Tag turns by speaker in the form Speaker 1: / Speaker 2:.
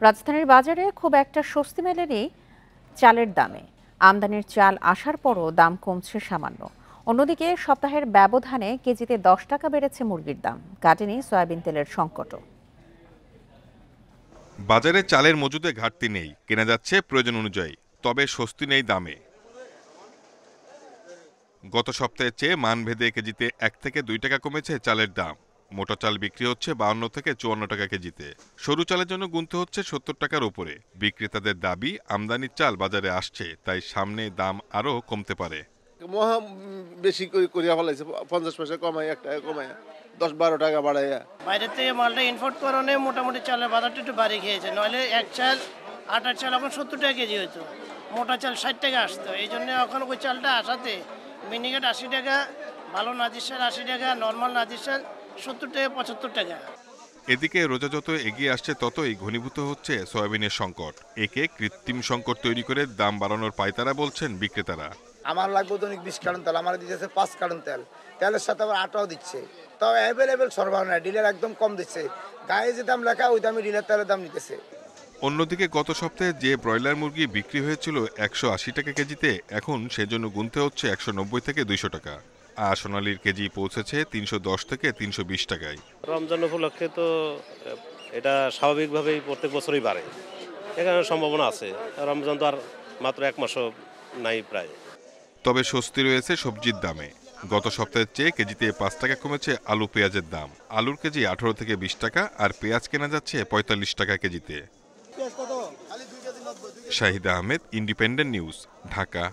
Speaker 1: রাজধানীর বাজারে খুব একটা স্বস্তি মেলেনি চালের দামে। আমদানির চাল আসার পরও দাম কমছে সামান্য। অন্যদিকে সপ্তাহের ব্যবধানে কেজিতে 10 টাকা বেড়েছে মুরগির দাম। কাটেনি সয়াবিন তেলের সংকটও।
Speaker 2: বাজারে চালের মজুদে ঘাটতি নেই, কেনা যাচ্ছে প্রয়োজন অনুযায়ী, তবে স্বস্তি নেই দামে। গত সপ্তাহের চেয়ে মানভেদে কেজিতে 1 থেকে 2 টাকা কমেছে চালের দাম। মোটা চাল বিক্রি হচ্ছে 52 থেকে 54 টাকা কেজিতে। সরু চালের জন্য গুনতে হচ্ছে 70 টাকার উপরে। বিক্রেতাদের দাবি, আমদানির চাল বাজারে আসছে, তাই সামনে দাম আরও কমতে পারে।
Speaker 3: মহা বেশি করিয়া ফেলাইছে, 50 পয়সা কমাই, 1 টাকা কমাই, 10-12 টাকা বাড়াইয়া।
Speaker 4: বাইরে থেকে মালটা ইম্পোর্ট করানো মোটামুটি চালের বাজারটা একটু বাড়ি খেয়েছে, নইলে এক চাল আটার চাল এখন 70 টাকা কেজি হতো, মোটা চাল 60 টাকা আসতো। এই জন্য এখন ওই চালটা আসাতে মিনিকেট 80 টাকা, ভালো নাজির চাল 80 টাকা, নর্মাল নাজির চাল 70 টাকা 75 টাকা।
Speaker 2: এদিকে রোজা যত এগিয়ে আসছে ততই ঘনীভূত হচ্ছে সয়াবিনের সংকট। একে কৃত্রিম সংকট তৈরি করে দাম বাড়ানোর পায়তারা বলছেন বিক্রেতারা।
Speaker 5: আমার লাগবে দৈনিক 20 কার্টন তেল, আমার দিচ্ছে 5 কার্টন তেল, তেলের সাথে আবার আটাও দিচ্ছে। তাও অ্যাভেলেবেল সরবরাহ নাই, ডিলার একদম কম দিচ্ছে। গায়ে যে দাম লেখা ওই দামে ডিলার তেলের দাম নিতেছে।
Speaker 2: অন্যদিকে গত সপ্তাহে যে ব্রয়লার মুরগি বিক্রি হয়েছিল 180 টাকা কেজিতে, এখন সেজন্য গুনতে হচ্ছে 190 থেকে 200 টাকা। আর সোনালির কেজি পৌঁছেছে 310 থেকে 320 টাকায়।
Speaker 6: রমজান উপলক্ষে তো এটা স্বাভাবিকভাবেই প্রত্যেক বছরই বাড়ে, এখানে সম্ভাবনা আছে। রমজান তো আর মাত্র 1 মাসও নাই প্রায়।
Speaker 2: তবে স্বস্তি রয়েছে সবজির দামে। গত সপ্তাহের চেয়ে কেজিতে 5 টাকা কমেছে আলু পেঁয়াজের দাম। আলুর কেজি 18 থেকে 20 টাকা, আর পেঁয়াজ কেনা যাচ্ছে 45 টাকা কেজিতে। Shahid Ahmed, independent news, Dhaka.